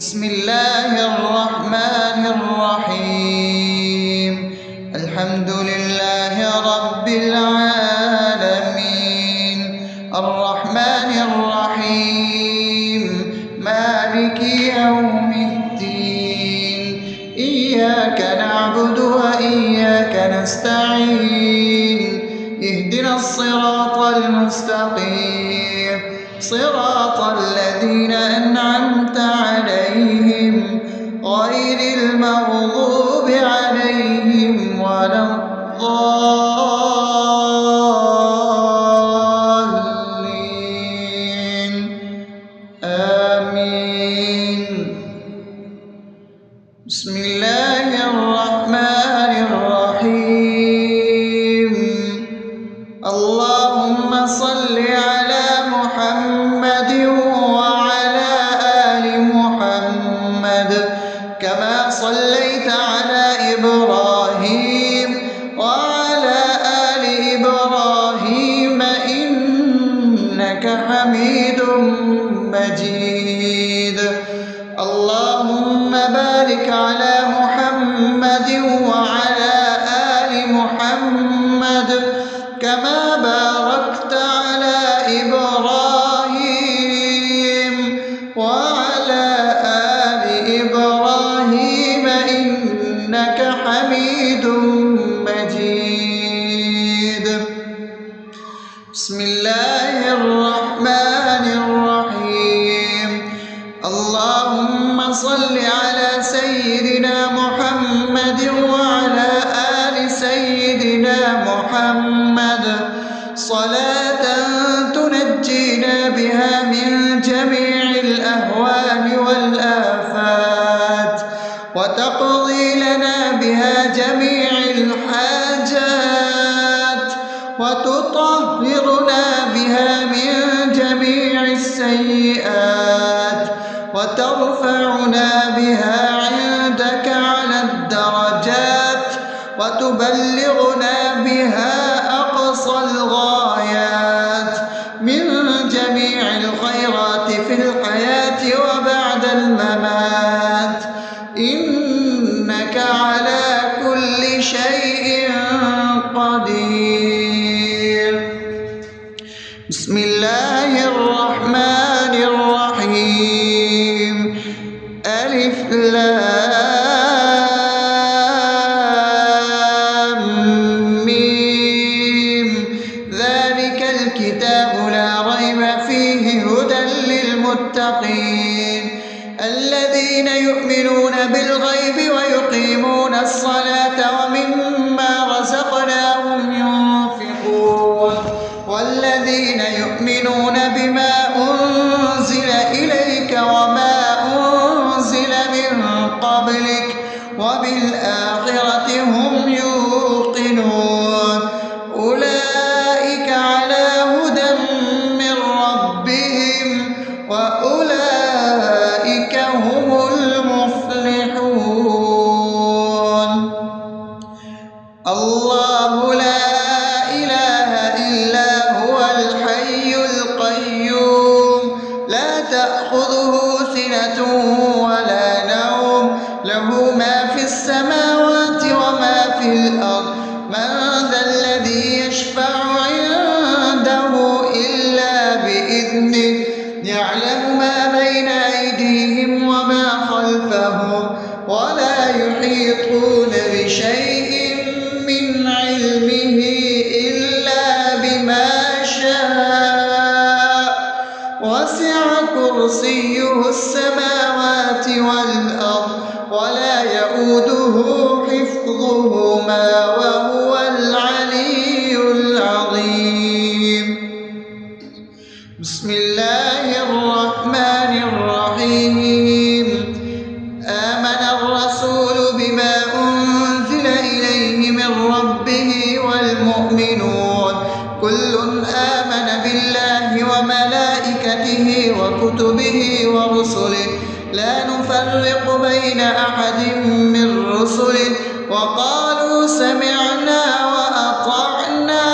بسم الله الرحمن الرحيم. الحمد لله رب العالمين، الرحمن الرحيم، مالك يوم الدين. إياك نعبد وإياك نستعين، اهدنا الصراط المستقيم، صراط الذين أنعمت عليهم غير المغضوب عليهم ولا الضالين. آمين. بسم الله الرحمن الرحيم. اللهم صل على محمد وعلى آل محمد كما صليت على إبراهيم وعلى آل إبراهيم إنك حميد مجيد. اللهم بارك على محمد وعلى آل محمد كما باركت على إبراهيم وعلى آل إبراهيم إنك حميد مجيد. بسم الله الرحمن الرحيم. اللهم صل على سيدنا محمد وعلى آل سيدنا محمد صلاة تنجينا بها من جميع الأهوال والآفات، وتقضي لنا بها جميع الحاجات، وتطهرنا بها من جميع السيئات، وترفعنا بها عندك على الدرجات، وتبلغنا بها أقصى الغايات من جميع الخيرات في الحياة وبعد الممات، إنك على كل شيء قدير. بسم الله الرحمن الرحيم. ألف لام ميم. ذلك الكتاب لا ريب فيه هدى للمتقين الذين يؤمنون بالغيب ويقيمون الصلاة ومما رزقناهم ينفقون والذين يؤمنون بما أنزل إليك وما أنزل من قبلك وبالآخرة هم يوقنون أولئك على هدى من ربهم وأولئك هم المفلحون. الله لا إله إلا هو الحي القيوم لا تأخذه سنة ولا نوم له ما في السماوات وما في الأرض من ذا الذي يشفع عنده إلا بإذنه يعلم ما بين أيديهم وما خلفهم ولا يحيطون بشيء من علمه إلا بما شاء وسع كرسيه السماوات والأرض ولا يؤوده حفظهما وهو العلي العظيم. بسم الله الرحمن الرحيم. آمن الرسول بما أنزل إليه من ربه والمؤمنون كل آمن بالله وملائكته وكتبه ورسله لا نفرق بين أحد من رسله وقالوا سمعنا وأطعنا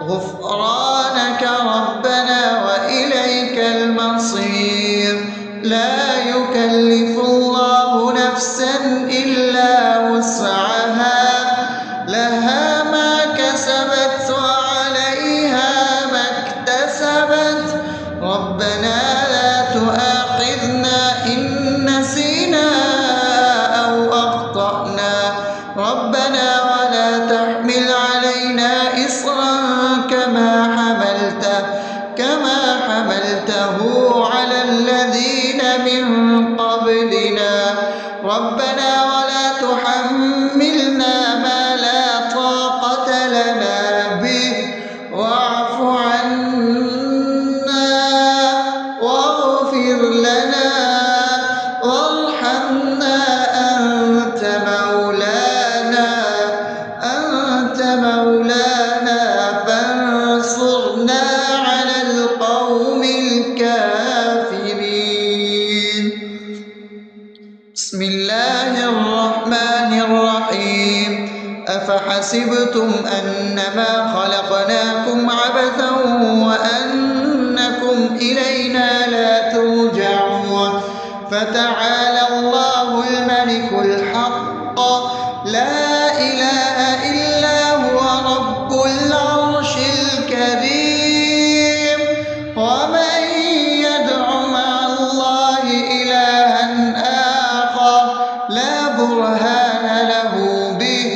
غفرانك ربنا وإليك المصير. لا يكلف يكلف الله نفسا إلا وسعها لها ما كسبت وعليها ما اكتسبت ربنا لا تؤاخذنا إن نسينا أو أخطأنا ربنا ولا تحمل علينا إصرا كما حملته على الذين من قبلنا ربنا ولا تحملنا ما لا طاقة لنا به واعف عنا واغفر لنا وارحمنا أنت مولانا فانصرنا على القوم الكافرين. بسم الله الرحمن الرحيم أفحسبتم أنما خلقناكم عبثا وأنكم إلينا لا ترجعون فتعالى الله الملك الحق لا إله إلا هو رب العرش الكريم ومن يدع مع الله إلها آخر لا برهان له به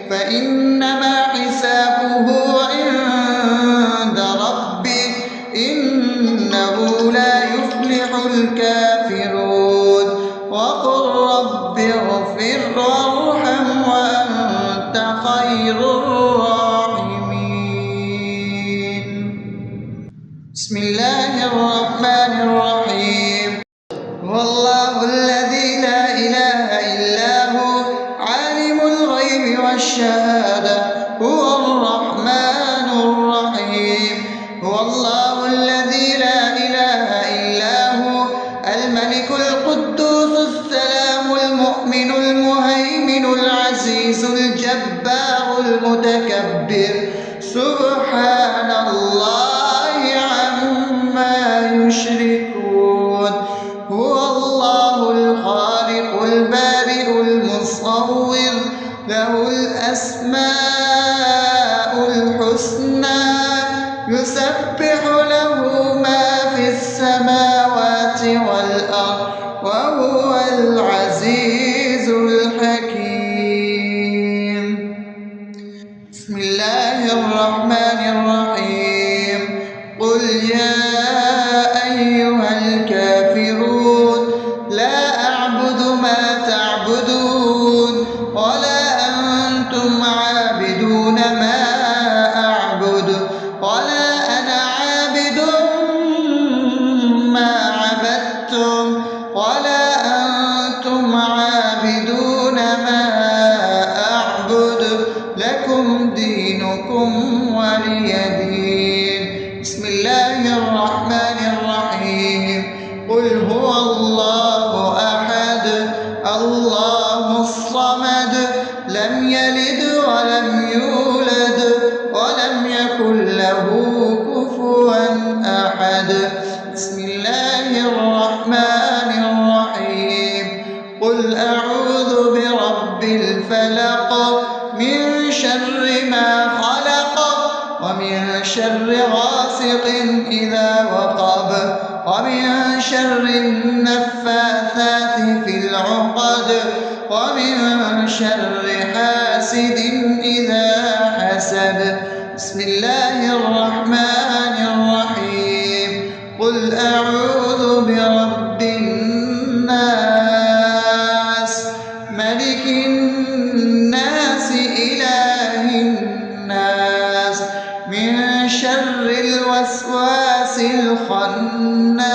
فإنما حسابه عند ربه إنه لا يفلح الكافرون وقل رب اغفر وارحم وأنت خير الراحمين. بسم الله الرحمن الرحيم هو الله الذي لا إله إلا هو عالم الغيب والشهادة هو الرحمن الرحيم هو الله الذي لا إله إلا هو الملك القدوس السلام المؤمن المهيمن العزيز الجبار المتكبر سبحان الله عما يشركون هو الله الخالق البارئ المصور له الأسماء الحسنى يسبح له ما في السماوات والأرض وهو العزيز الحكيم. بسم الله الرحمن الرحيم قل يا أيها الكافرون لا أعبد ما تعبدون ولا أنتم عابدون ما أعبد ولا أنا عابد ما عبدتم ولا أنتم عابدون ما أعبد لكم دينكم ولي دين. بسم الله الرحمن الرحيم قل هو الله أحد الله الصمد لم يلد ولم يولد ولم يكن له كفوا أحد. بسم الله الرحمن الرحيم قل أعوذ برب الفلق من شر ما خلق ومن شر غاسق إذا وقب ومن شر النفاثات في العقد ومن شر حاسد إذا حسد. بسم الله الرحمن الرحيم قل أعوذ برب الناس ملك الناس إله الناس من شر الوسواس الخناس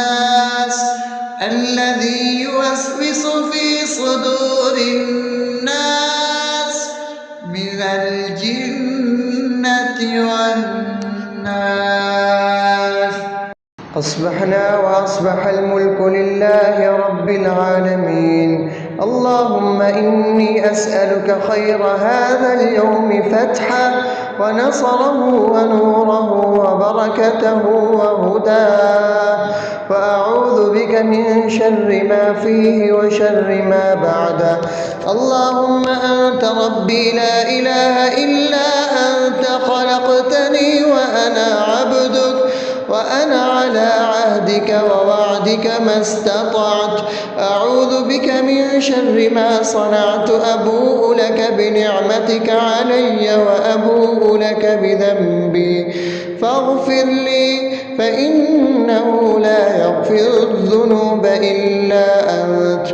الذي يوسوس في صدور الناس من الجنة والناس. أصبحنا وأصبح الملك لله رب العالمين. اللهم إني أسألك خير هذا اليوم فتحه ونصره ونوره وبركته وهداه، وأعوذ بك من شر ما فيه وشر ما بعده. اللهم أنت ربي لا إله إلا أنت، خلقتني وأنا عبدك، وأنا على عهدك ووعدك ما استطعت. أعوذ بك من شر ما صنعت، أبوء لك بنعمتك علي وأبوء لك بذنبي، فاغفر لي فإنه لا يغفر الذنوب إلا أنت.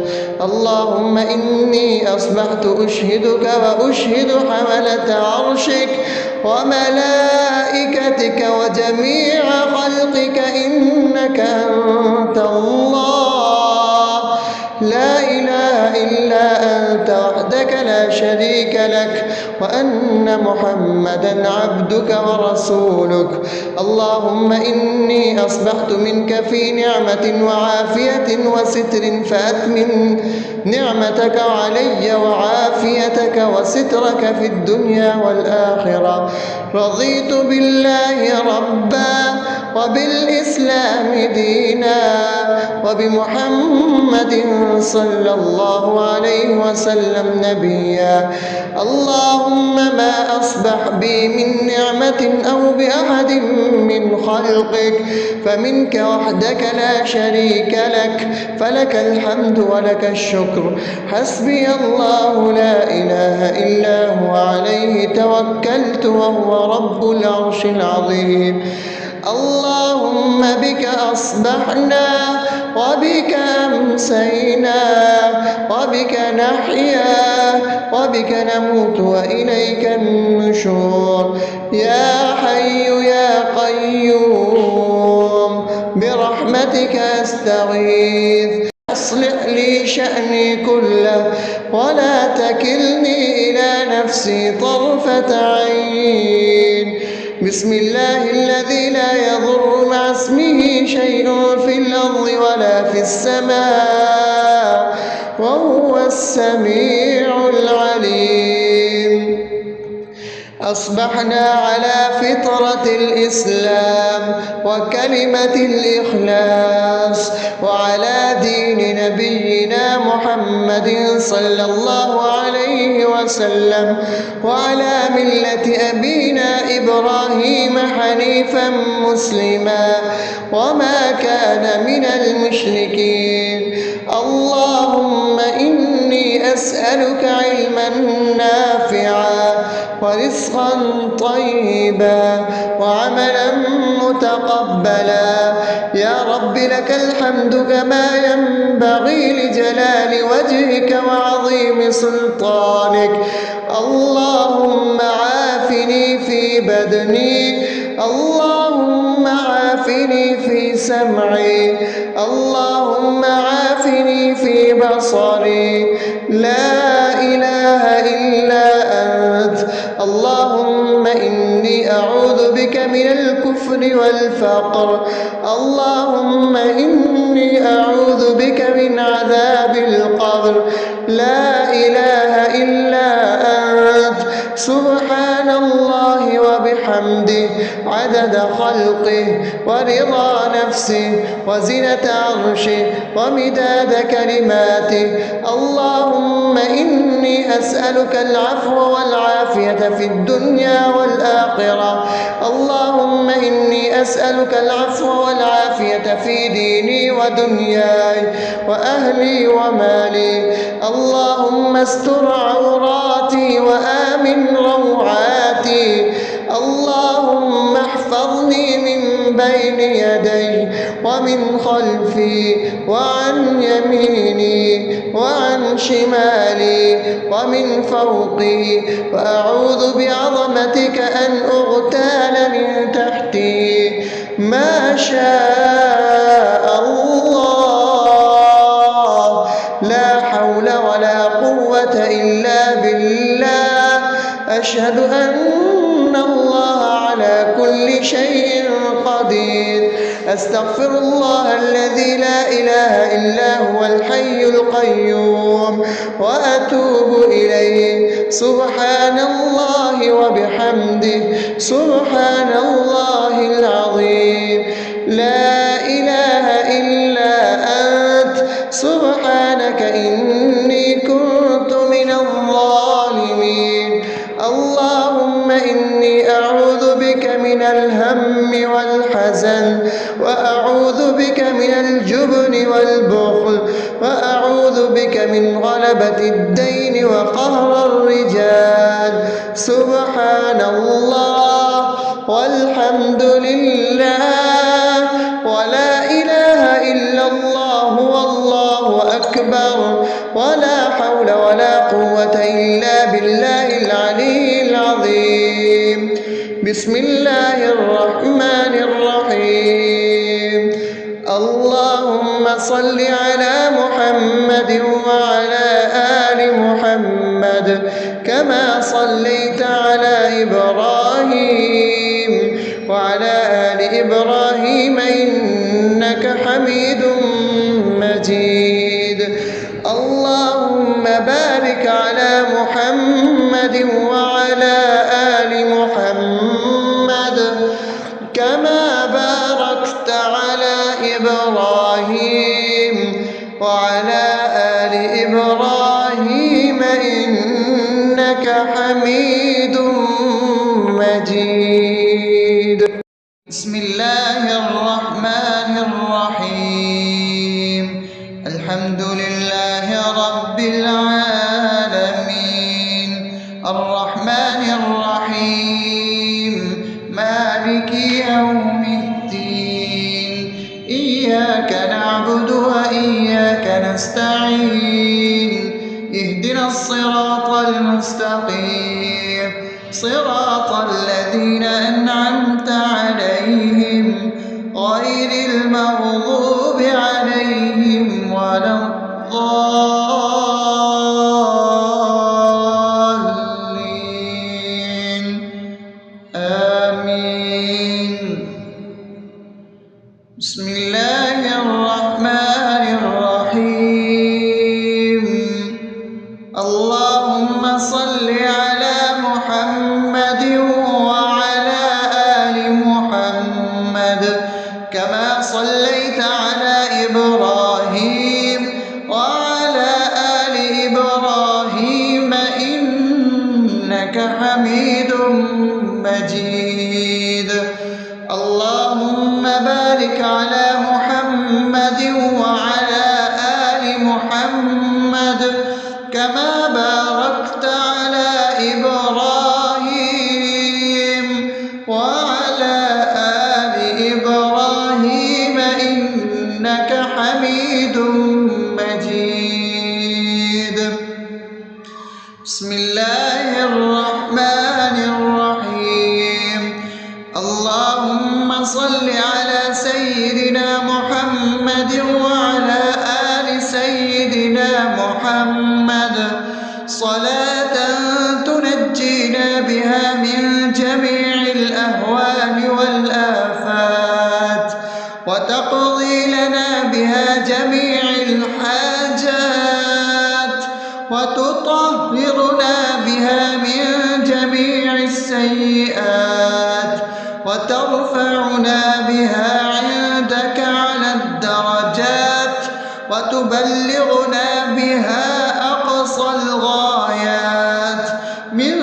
اللهم إني أصبحت أشهدك وأشهد حملة عرشك وملائكتك وجميع خلقك إنك أنت الله، لا إله إلا أنت وحدك لا شريك لك، وأن محمدا عبدك ورسولك. اللهم إني أصبحت منك في نعمة وعافية وستر، فأتمم نعمتك علي وعافيتك وسترك في الدنيا والآخرة. رضيت بالله ربا وبالإسلام دينا وبمحمد صلى الله عليه وسلم نبيا. اللهم ما أصبح بي من نعمة أو بأحد من خلقك فمنك وحدك لا شريك لك، فلك الحمد ولك الشكر. حسبي الله لا إله إلا هو، عليه توكلت وهو رب العرش العظيم. اللهم بك أصبحنا وبك أمسينا وبك نحيا وبك نموت وإليك النشور. يا حي يا قيوم برحمتك أستغيث، أصلح لي شأني كله ولا تكلني إلى نفسي طرفة عين. بسم الله الذي لا يضر مع اسمه شيء في الأرض ولا في السماء وهو السميع العليم. أصبحنا على فطرة الإسلام وكلمة الإخلاص وعلى دين نبينا محمد صلى الله عليه وسلم وعلى ملة أبينا إبراهيم حنيفا مسلما وما كان من المشركين. اللهم إني أسألك علما نافعا ورزقا طيبا وعملا متقبلا. يا رب لك الحمد كما ينبغي لجلال وجهك وعظيم سلطانك. اللهم عافني في بدني، اللهم عافني في سمعي، اللهم عافني في بصري. لا إله إلا أنت. اللهم إني أعوذ بك من الكفر والفقر. اللهم إني أعوذ بك من عذاب القبر. لا إله إلا أنت. سبحان الله وبحمده عدد خلقه ورضا نفسه وزنة عرشه ومداد كلماته. اللهم إني أسألك العفو والعافية في الدنيا والآخرة. اللهم إني أسألك العفو والعافية في ديني ودنياي وأهلي ومالي. اللهم استر عوراتي وآمن روعاتي. اللهم احفظني من بين يدي ومن خلفي وعن يميني وعن شمالي ومن فوقي، وأعوذ بعظمتك أن أغتال من تحتي. ما شاء الله، لا حول ولا قوة إلا بالله. أشهد أن الله على على كل شيء قدير. أستغفر الله الذي لا إله إلا هو الحي القيوم وأتوب إليه. سبحان الله وبحمده سبحان الله العظيم. لا إله إلا أنت سبحانك إني كنت من الظالمين. اللهم إني أعوذ بك من الهم والحزن، وأعوذ بك من الجبن والبخل، وأعوذ بك من غلبة الدين وقهر الرجال. سبحان الله والحمد لله ولا إله إلا الله والله أكبر ولا حول ولا قوة إلا بالله العلي العظيم. بسم الله الرحمن الرحيم. اللهم صل على محمد وعلى آل محمد كما صليت على إبراهيم وعلى آل إبراهيم إنك حميد مجيد. اللهم بارك على محمد وعلى آل محمد كما باركت على إبراهيم وعلى آل إبراهيم إنك حميد مجيد. بسم الله الرحمن الرحيم. الحمد لله رب العالمين الرحمن الرحيم مالك يوم الدين. إياك نعبد وإياك نستعين. اهدنا الصراط المستقيم صراط الذين أنعمت عليهم غير المغضوب عليهم ولا الضالين. آمين. بسم الله الرحمن الرحيم. اللهم صل على محمد وعلى آل محمد كما صليت على إبراهيم وعلى آل إبراهيم إنك حميد مجيد. اللهم بارك على محمد وعلى آل محمد كما باركت على إبراهيم وعلى آل إبراهيم إنك حميد مجيد. بسم الله الرحمن الرحيم. اللهم صل على سيدنا محمد وعلى آل سيدنا محمد صلاة تنجينا بها من جميع الأهوال والآفات وتقضي لنا بها جميع الحاجات وتطهرنا بها من جميع السيئات وترفعنا بها عندك على الدرجات وتبلغنا بها أقصى الغايات من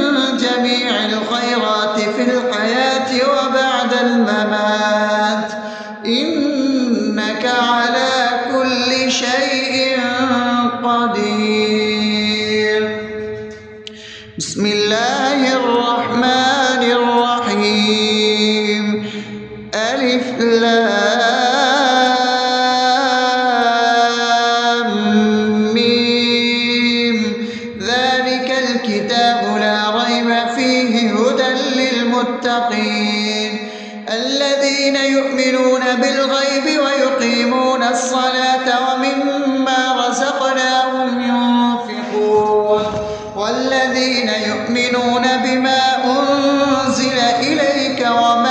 جميع الخيرات في الحياة وبعد الممات إنك على كل شيء قدير. بسم الله الرحمن الرحيم. ألف لام ميم. ذلك الكتاب لا ريب فيه هدى للمتقين الذين يؤمنون بالغيب ويقيمون الصلاة ومما رزقناهم ينفقون والذين يؤمنون بما أنزل إليك وما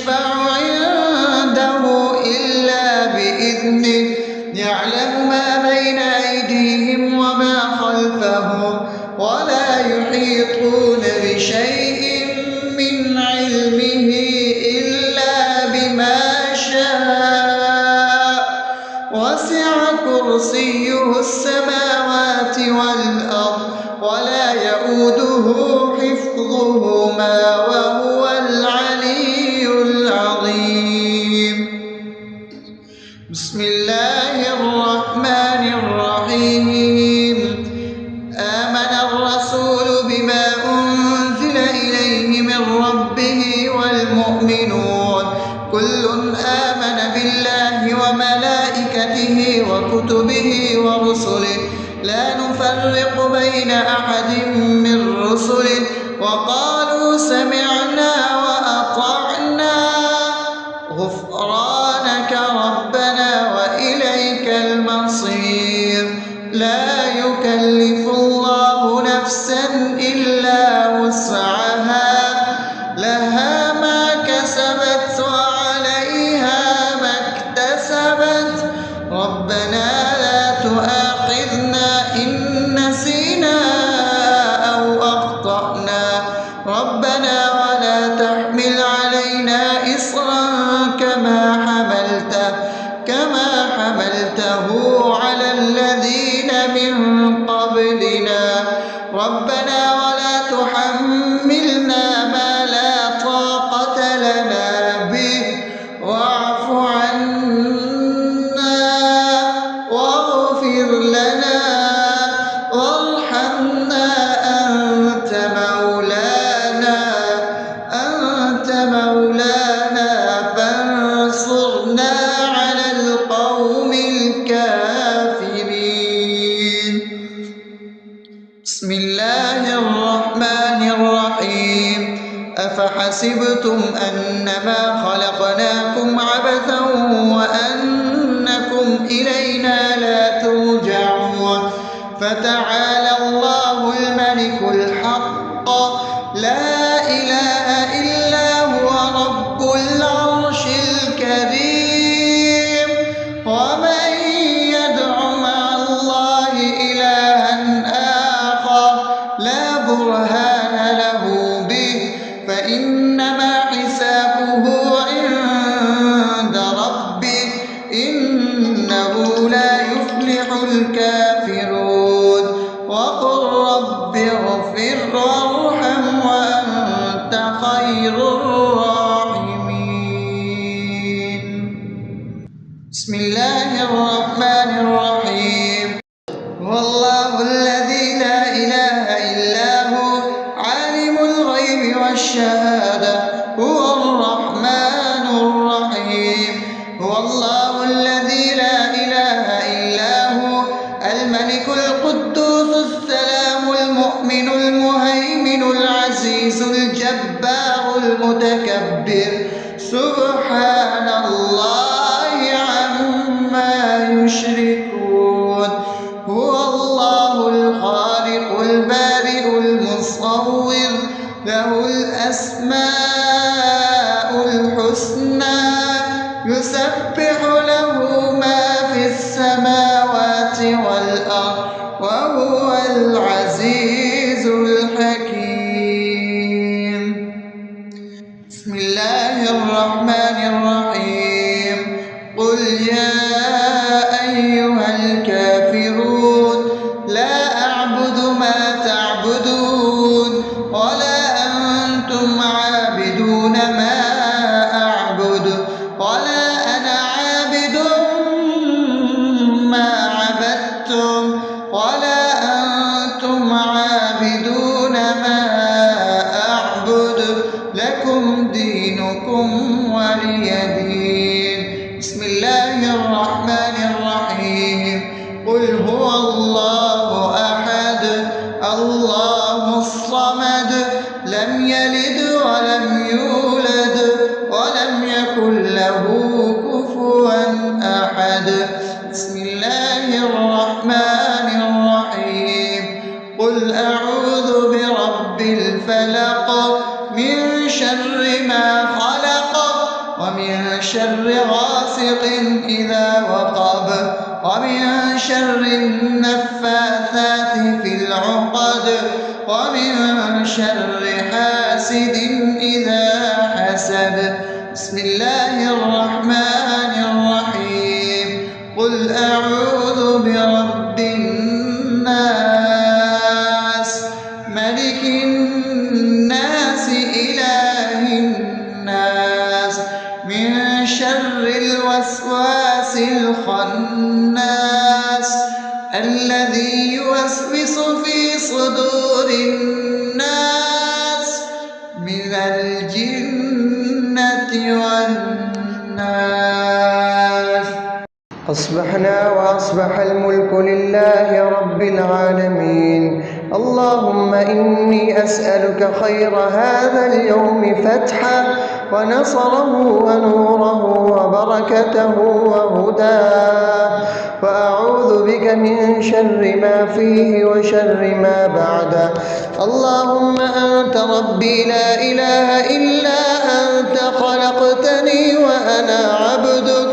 يشفع عنده إلا بإذنه يعلم ما بين أيديهم وما خلفهم ولا يحيطون بشيء من علمه إلا بما شاء وسع كرسيه السماوات والأرض ولا يئوده حفظهما وهو العلي العظيم. بسم الله الرحمن الرحيم. آمن الرسول بما أنزل إليه من ربه والمؤمنون كل آمن بالله وملائكته وكتبه ورسله لا نفرق بين أحد من رسله وقالوا سمعنا وأطعنا غفرانك ربنا وإليك المصير. لا يكلف الله نفسا إلا وسعها لها ما كسبت وعليها ما اكتسبت ربنا لا تؤاخذنا إن نسينا أو أخطأنا ربنا ولا تحمل علينا إصرا كما حملته على الذين من قبلنا ربنا ولا تحملنا ما لا طاقة لنا به واعف عنا واغفر لنا وارحمنا أنت مولانا فانصرنا على القوم الكافرين. بسم الله الرحمن الرحيم. أفحسبتم أنما خلقناكم عبثا وأنكم إلينا لا ترجعون فتعالى الله الملك الحق لا إله إلا هو رب العرش الكريم. ومن يدع مع الله إلها آخر لا برهان له به فإنما حسابه عند ربه إنه لا يفلح الكافرون. وقل رب اغفر وارحم وأنت خير الراحمين. بسم الله الرحمن الرحيم. والله الذي لا إله إلا هو عالم الغيب والشهادة هو الرحمن الرحيم. هو الله الذي لا إله إلا هو الملك القدوس السلام المؤمن المهيمن العزيز الجبار المتكبر سبحان الله عما يشركون. هو الله الخالق البارئ المصور له الأسماء الحسنى يسبح له ما في السماوات والأرض وهو العزيز الحكيم. بسم الله الرحمن الرحيم. قل يا أيها الكافرون لا أعبد ما تعبدون ولا أنتم عابدون ما أعبد ولا أنا عابد ما عبدتم ولا أنتم عابدون ما أعبد لكم دينكم ولي دين. بسم الله الرحمن الرحيم. قل هو الله أحد الله الصمد لم يلد ولم يولد ولم يكن له كفوا أحد. بسم الله الرحمن الرحيم. قل أعوذ برب الفلق من شر ما خلق ومن شر غاسق إذا وقب ومن شر النفاثات في العقد ومن شر حاسد إذا حسد. بسم الله الرحمن الرحيم. قل أعوذ برب الناس ملك الناس إله الناس من شر الوسواس الخناس الذي يوسوس في صدور الناس من الجنة والناس. أصبحنا وأصبح الملك لله رب العالمين. اللهم إني أسألك خير هذا اليوم فتحه ونصره ونوره وبركته وهداه، وأعوذ بك من شر ما فيه وشر ما بعده. اللهم أنت ربي لا إله إلا أنت خلقتني وأنا عبدك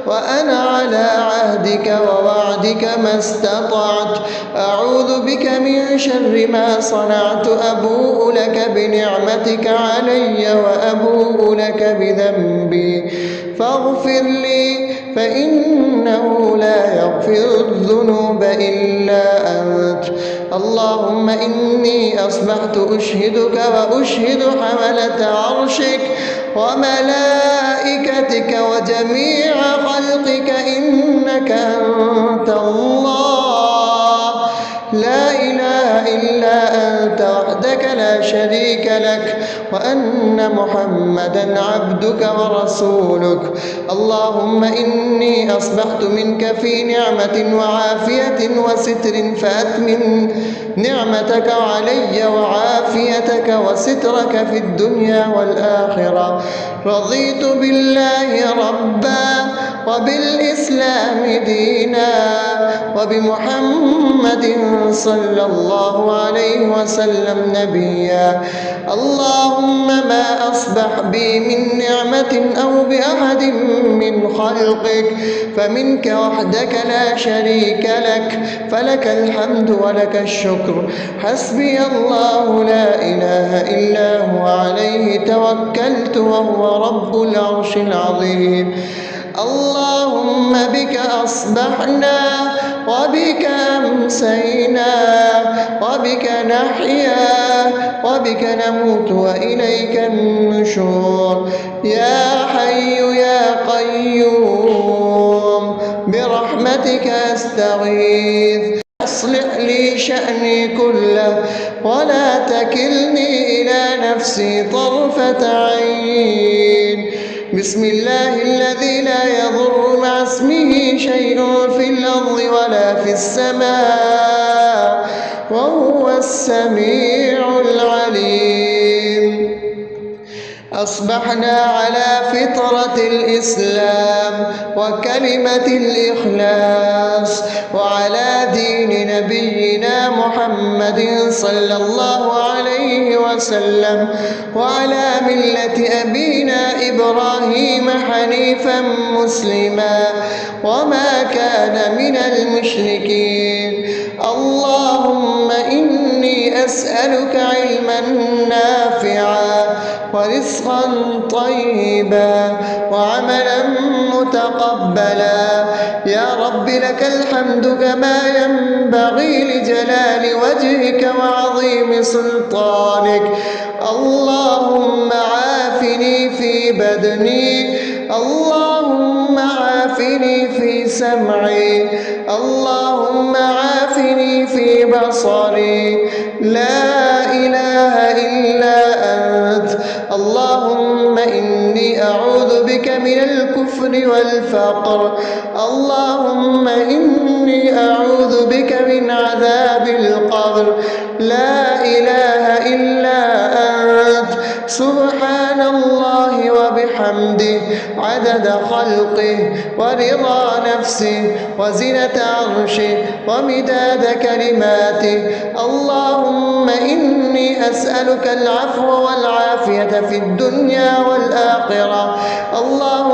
وأنا على عهدك ووعدك ما استطعت. أعوذ بك من شر ما صنعت. أبوء لك بنعمتك علي وأبوء لك بذنبي فاغفر لي فإنه لا يغفر الذنوب إلا أنت. اللهم إني أصبحت أشهدك وأشهد حملة عرشك وملائكتك وجميع خلقك إنك أنت الله لا إله إلا أنت وحدك لا شريك لك، وأن محمدا عبدك ورسولك. اللهم إني أصبحت منك في نعمة وعافية وستر فأتمم نعمتك علي وعافيتك وسترك في الدنيا والآخرة. رضيت بالله ربا وبالإسلام دينا وبمحمد صلى الله عليه وسلم نبيا. اللهم ما أصبح بي من نعمة أو بأحد من خلقك فمنك وحدك لا شريك لك، فلك الحمد ولك الشكر. حسبي الله لا إله إلا هو عليه توكلت وهو رب العرش العظيم. اللهم بك أصبحنا وبك أمسينا وبك نحيا وبك نموت وإليك النشور. يا حي يا قيوم برحمتك أستغيث. أصلح لي شأني كله ولا تكلني إلى نفسي طرفة عين. بسم الله الذي لا يضر مع اسمه شيء في الأرض ولا في السماء وهو السميع العليم. أصبحنا على فطرة الإسلام وكلمة الإخلاص وعلى دين نبينا محمد صلى الله عليه وسلم وعلى ملة أبينا إبراهيم حنيفا مسلما وما كان من المشركين. اللهم إني أسألك علما نافعا ورزقا طيبا وعملا متقبلا. يا رب لك الحمد كما ينبغي لجلال وجهك وعظيم سلطانك. اللهم عافني في بدني، اللهم عافني في سمعي، اللهم عافني في بصري. لا إله إلا أنت. اللهم إني أعوذ بك من الكفر والفقر. اللهم إني أعوذ بك من عذاب القبر. لا إله إلا أنت. سبحان الله وبحمده عدد خلقه ورضا نفسه وزنة عرشه ومداد كلماته. اللهم إني أسألك العفو والعافية في الدنيا والآخرة. اللهم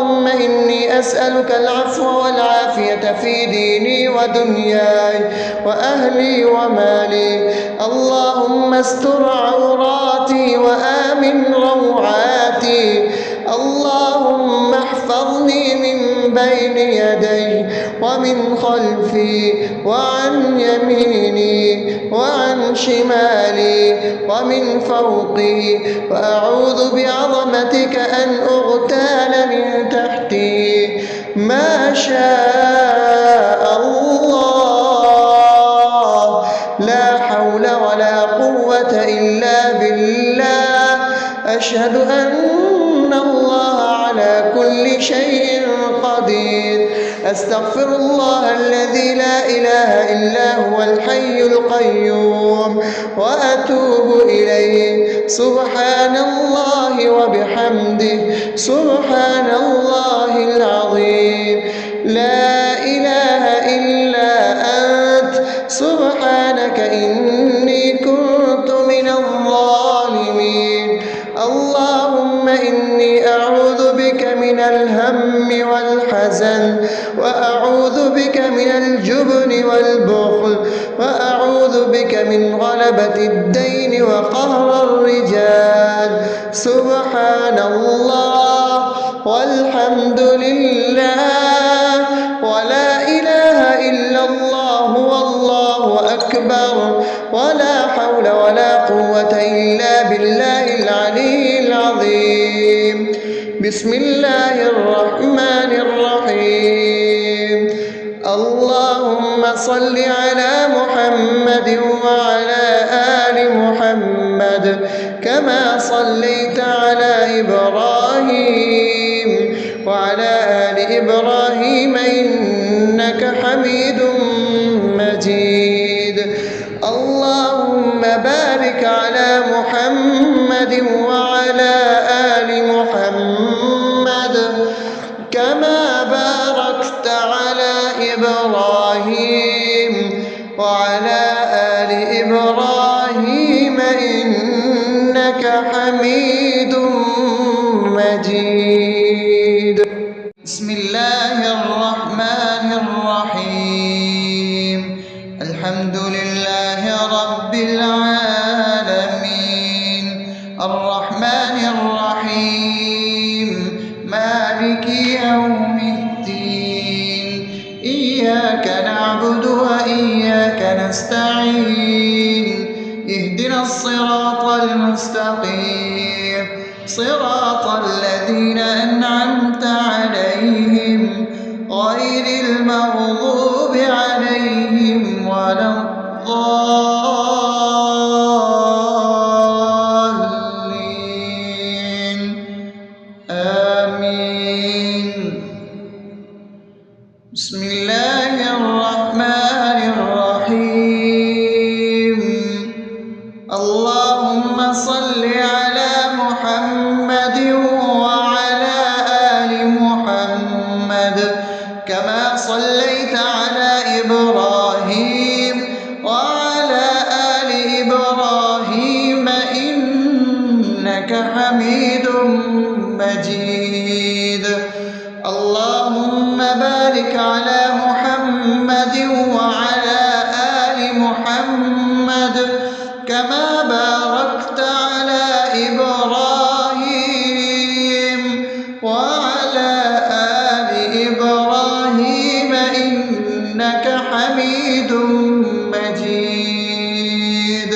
أسألك العفو والعافية في ديني ودنياي وأهلي ومالي. اللهم استر عوراتي وآمن روعاتي. اللهم احفظني من بين يدي ومن خلفي وعن يميني وعن شمالي ومن فوقي، وأعوذ بعظمتك أن أغتال من تحتي. ما شاء الله، لا حول ولا قوة إلا بالله. أشهد أن الله على كل شيء قدير. أستغفر الله الذي لا إله إلا هو الحي القيوم وأتوب إليه. سبحان الله وبحمده، سبحان الله العظيم. لا إله إلا أنت، سبحانك إني كنت من الظالمين. اللهم إني أعوذ بك من الهم والحزن، وأعوذ بك من الجبن والبخل، وأعوذ بك من غلبة الدين وقهر الرجال. سبحان الله والحمد لله ولا إله إلا الله والله أكبر، ولا حول ولا قوة إلا بالله العلي العظيم. بسم الله الرحمن الرحيم. اللهم صل على محمد وعلى آل محمد كما صليت على إبراهيم وعلى آل إبراهيم إنك حميد مجيد. اللهم بارك على محمد وعلى آل محمد كما باركت على إبراهيم وعلى آل إبراهيم إنك حميد مجيد. بسم الله الرحمن الرحيم. الحمد لله رب العالمين، الرحمن الرحيم، مالك يوم الدين. إياك نعبد وإياك نستعين. اهدنا الصراط المستقيم، صراط الذين أنعمت عليهم غير المغضوب عليهم ولا الضالين. آمين. بسم الله الرحمن الرحيم. اللهم صل على محمد وعلى آل محمد كما صليت على إبراهيم وعلى آل إبراهيم إنك حميد مجيد. اللهم بارك على محمد وعلى آل محمد كما باركت على إبراهيم وعلى آل إبراهيم إنك حميد مجيد.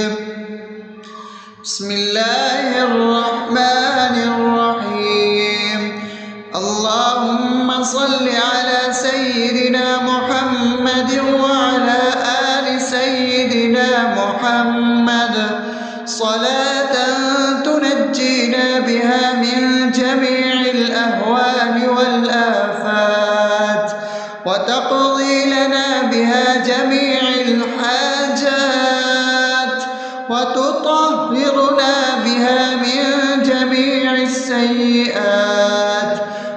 بسم الله الرحمن الرحيم. اللهم صل على سيدنا محمد وعلى آل سيدنا محمد صلاة تنجينا بها من جميع الأهوال والآفات، وتقضي لنا بها جميع الحاجات، وتطهرنا بها من جميع السيئات،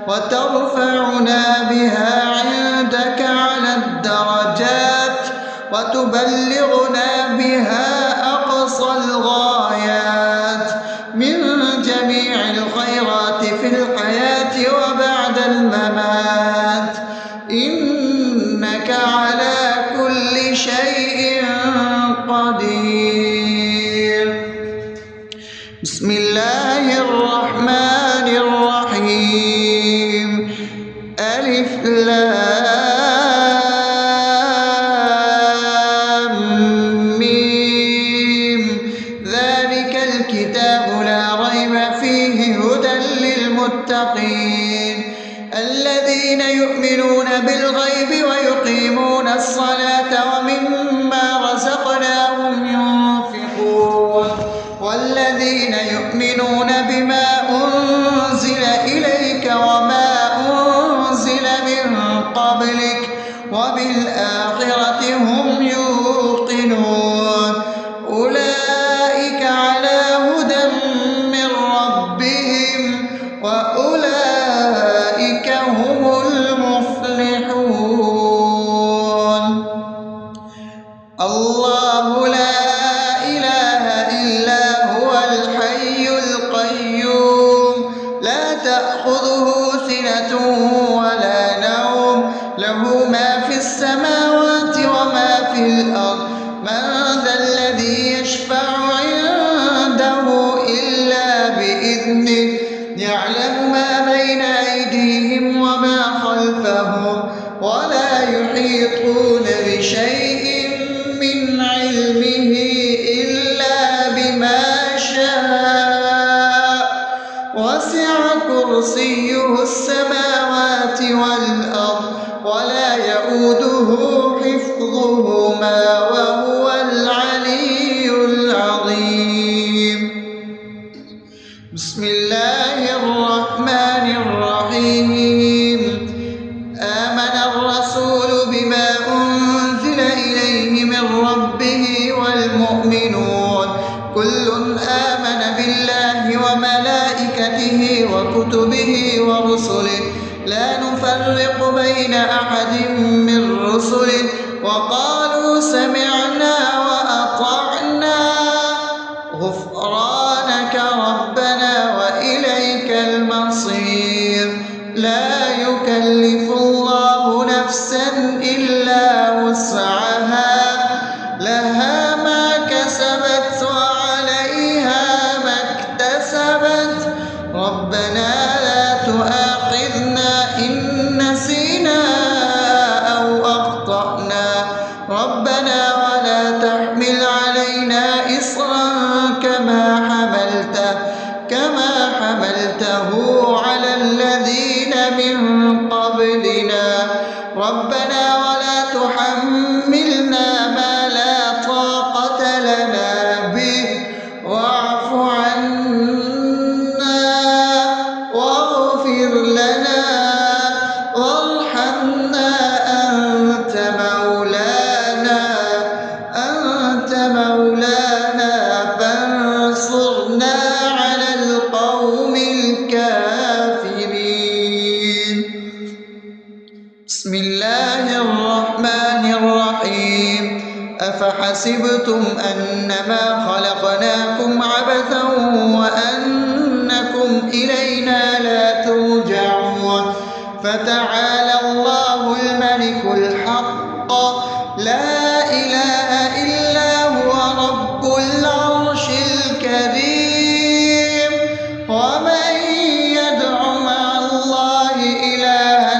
وترفعنا بها عندك على الدرجات، وتبلغنا بها أقصى الغايات من جميع الخيرات في الحياة وبعد الممات. ألف لام ميم ذلك الكتاب لا ريب فيه هدى للمتقين الذين يؤمنون بالغيب ويقيمون الصلاة ومما رزقناهم ينفقون والذين يؤمنون بما أنزل إليك وما أنزل من قبلك وبالآخرة هم يوقنون أولئك على هدى من ربهم وأولئك هم المفلحون الله لا إله إلا هو الحي القيوم لا تأخذه سنة ولا نوم له ما في السماوات وما في الأرض من ذا الذي يشفع عنده إلا بإذنه يعلم ما بين أيديهم وما خلفهم ولا يحيطون بشيء من علمه إلا بما شاء وسع كرسيه السماوات والأرض ولا يؤوده حفظهما وهو العلي العظيم بسم الله الرحمن الرحيم آمن الرسول بما أنزل إليه من ربه والمؤمنون كل آمن بالله وملائكته وكتبه ورسله لا نفرق بين أحد من رسله وقالوا سمعنا وأطعنا غفرانك ربنا وإليك المصير لا يكلف الله نفسا إلا وسعها لها ما كسبت وعليها ما اكتسبت ربنا لا تؤاخذنا إن نسينا أو أخطأنا ربنا ولا تحمل علينا إصرا كما حملته على الذين من قبلنا ربنا ولا تحملنا ما لا طاقة لنا به واعف عنا واغفر لنا وارحمنا أنت مولانا فانصرنا على القوم الكافرين بسم الله الرحمن الرحيم أفحسبتم أنما خلقناكم عبثا وأنكم إلينا لا ترجعون فتعالى الله الملك الحق لا إله إلا هو رب العرش الكريم ومن يدع مع الله إلها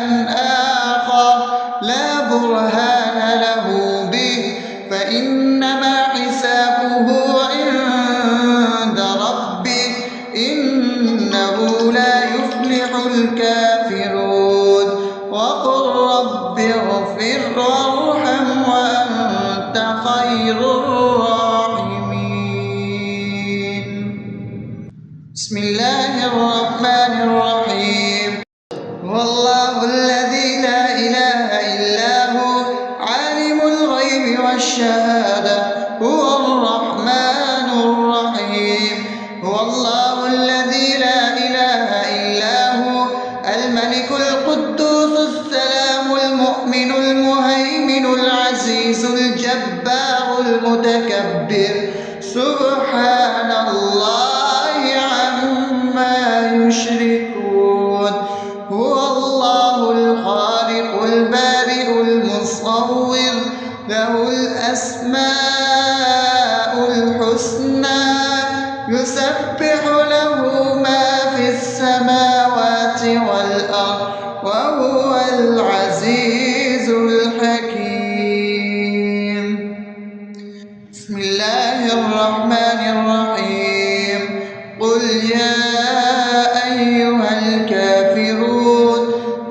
آخر لا برهان له به فإنما حسابه عند ربه إنه لا يفلح الكافرون وقل رب اغفر وارحم وأنت خير الراحمين بسم الله الرحمن الرحيم هو الله الذي لا إله إلا هو عالم الغيب والشهادة هو الرحمن الرحيم هو الله الذي لا إله إلا هو الملك القدوس السلام المؤمن المهيمن العزيز الجبار المتكبر سبحان الله عما يشركون هو الله الخالق البارئ المصور له الأسماء الحسنى يسبح له ما في السماوات والأرض وهو العزيز الحكيم. بسم الله الرحمن الرحيم. قل يا أيها الكافرون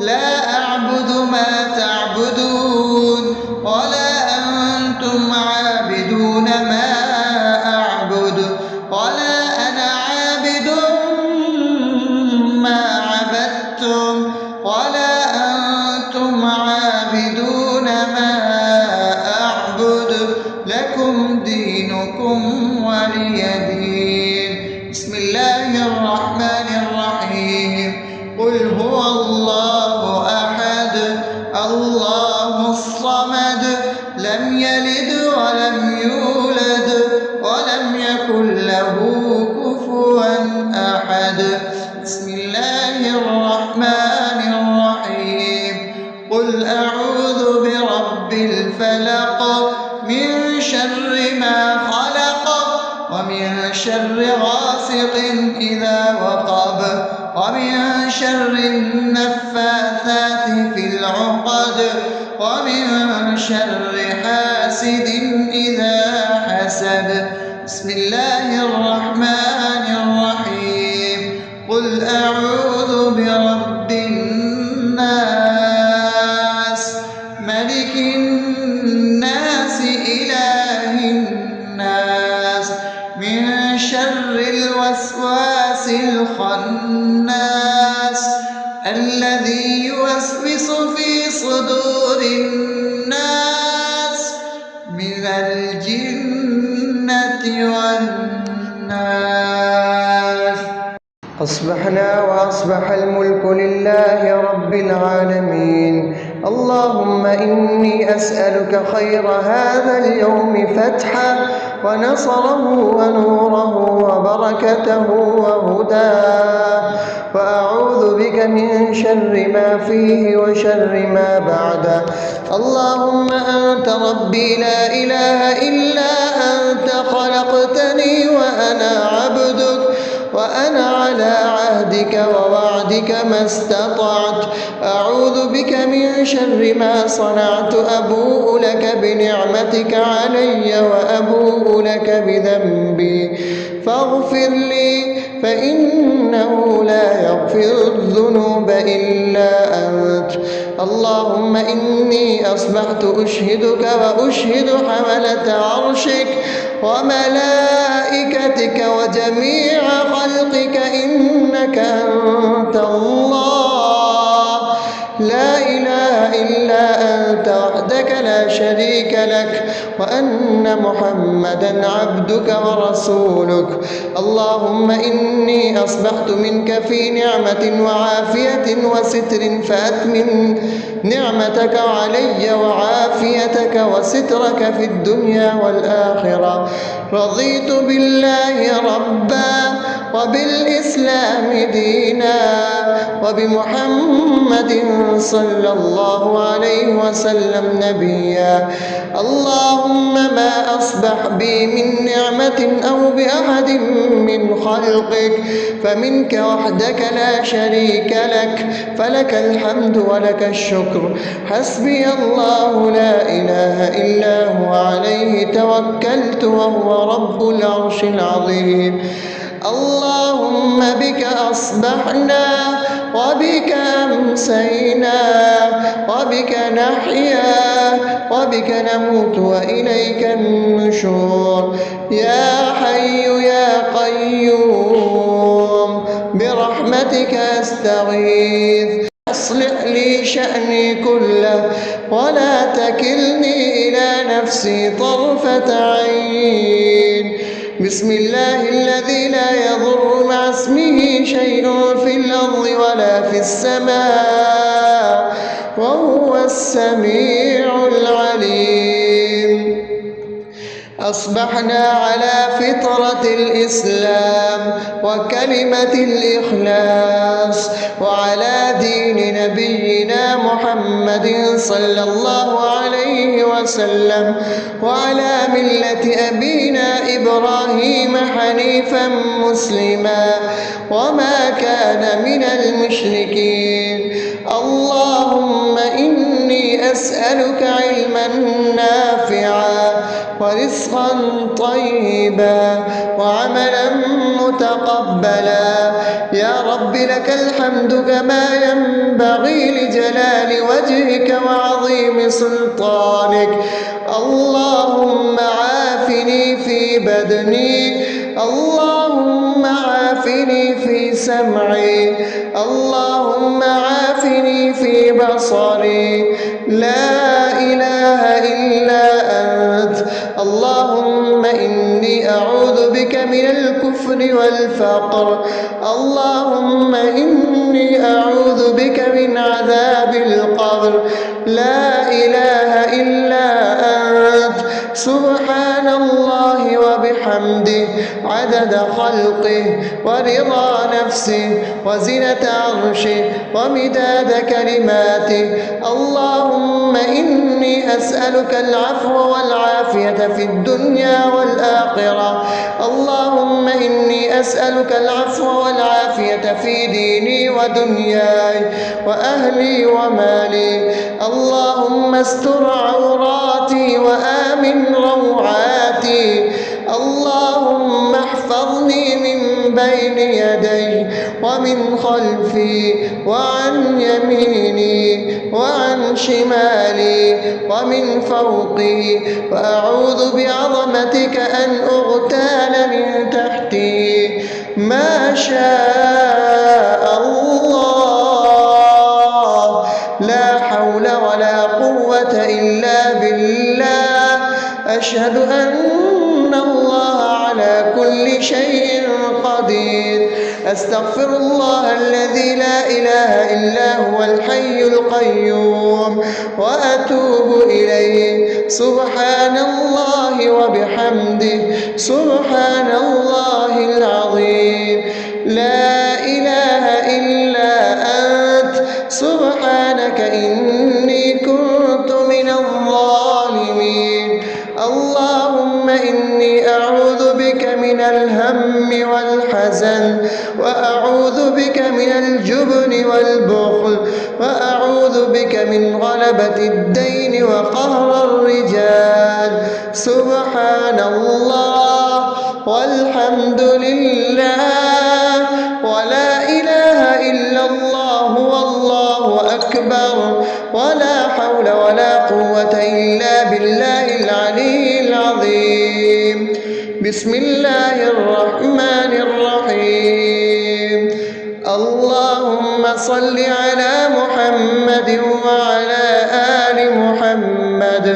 لا أعبد ما تعبدون ولا أنتم عابدون ما أعبد ولا أنا عابد ما عبدتم ولا أنتم عابدون ما أعبد لكم دينكم ولي دين. بسم الله الرحمن الرحيم. قل هو الله أحد الله الصمد لم يلد ولم يولد ولم يكن له كفوا أحد. بسم الله الرحمن الرحيم. قل أعوذ برب الفلق من شر ما خلق ومن شر غاسق إذا وقب ومن شر النفاثات في العقد ومن شر حاسد إذا حسد. بسم الله الرحمن الرحيم. قل أعوذ برب الناس ملك الناس إله الناس من شر الوسواس الخناس الذي يوسوس في صدور الناس من الجنة والناس. أصبحنا وأصبح الملك لله رب العالمين. اللهم إني أسألك خير هذا اليوم فتحه ونصره ونوره وبركته وهداه، وأعوذ بك من شر ما فيه وشر ما بعده. اللهم أنت ربي لا إله إلا أنت خلقتني وأنا عبدك وأنا على عهدك ووعدك ما استطعت. أعوذ بك من شر ما صنعت. أبوء لك بنعمتك علي وأبوء لك بذنبي فاغفر لي فإنه لا يغفر الذنوب إلا أنت. اللهم إني أصبحت أشهدك وأشهد حملة عرشك وملائكتك وجميع خلقك إنك أنت الله لا إله إلا أنت وحدك لا شريك لك وأن محمدا عبدك ورسولك. اللهم إني أصبحت منك في نعمة وعافية وستر فأتمم نعمتك علي وعافيتك وسترك في الدنيا والآخرة. رضيت بالله ربا وبالإسلام دينا وبمحمد صلى الله عليه وسلم نبيا. اللهم ما أصبح بي من نعمة أو بأحد من خلقك فمنك وحدك لا شريك لك فلك الحمد ولك الشكر. حسبي الله لا إله إلا هو عليه توكلت وهو رب العرش العظيم. اللهم بك أصبحنا وبك أمسينا وبك نحيا وبك نموت وإليك النشور. يا حي يا قيوم برحمتك أستغيث أصلح لي شأني كله ولا تكلني إلى نفسي طرفة عين. بسم الله الذي لا يضر مع اسمه شيء في الأرض ولا في السماء وهو السميع العليم. أصبحنا على فطرة الإسلام وكلمة الإخلاص وعلى دين نبينا محمد صلى الله عليه وسلم وعلى ملة أبينا إبراهيم حنيفا مسلما وما كان من المشركين. اللهم أسألك علما نافعا ورزقا طيبا وعملا متقبلا. يا رب لك الحمد كما ينبغي لجلال وجهك وعظيم سلطانك. اللهم عافني في بدني، اللهم عافني في سمعي، اللهم عافني في بصري. لا إله إلا أنت. اللهم إني أعوذ بك من الكفر والفقر، اللهم إني أعوذ بك من عذاب القبر. لا إله إلا أنت. سبحان الله وبحمده عدد خلقه ورضا نفسه وزنة عرشه ومداد كلماته. اللهم إني أسألك العفو والعافية في الدنيا والآخرة. اللهم إني أسألك العفو والعافية في ديني ودنياي وأهلي ومالي. اللهم استر عوراتي وآمن روعاتي. اللهم احفظني من بين يدي ومن خلفي وعن يميني وعن شمالي ومن فوقي، وأعوذ بعظمتك أن أغتال من تحتي. ما شاء الله، لا حول ولا قوة إلا بالله. أشهد أن الله على كل شيء قدير. أستغفر الله الذي لا إله إلا هو الحي القيوم وأتوب إليه. سبحان الله وبحمده سبحان الله العظيم. لا إله إلا أنت. سبحانك إني كنت من الظالمين. اللهم إني أعوذ بك من الهم والحزن، وأعوذ بك من الجبن والبخل، وأعوذ بك من غلبة الدين وقهر الرجال. سبحان الله والحمد لله ولا إله إلا الله والله أكبر، ولا حول ولا قوة إلا بالله العلي العظيم. بسم الله الرحمن الرحيم. اللهم صل على محمد وعلى آل محمد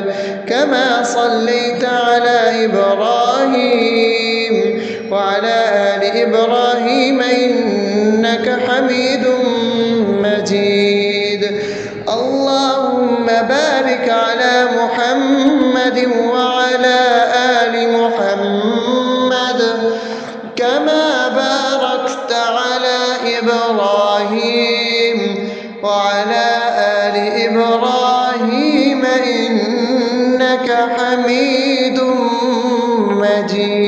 كما صليت على إبراهيم وعلى آل إبراهيم إنك حميد مجيد. اللهم بارك على محمد وعلى آل محمد كما باركت على إبراهيم وعلى آل إبراهيم إنك حميد مجيد.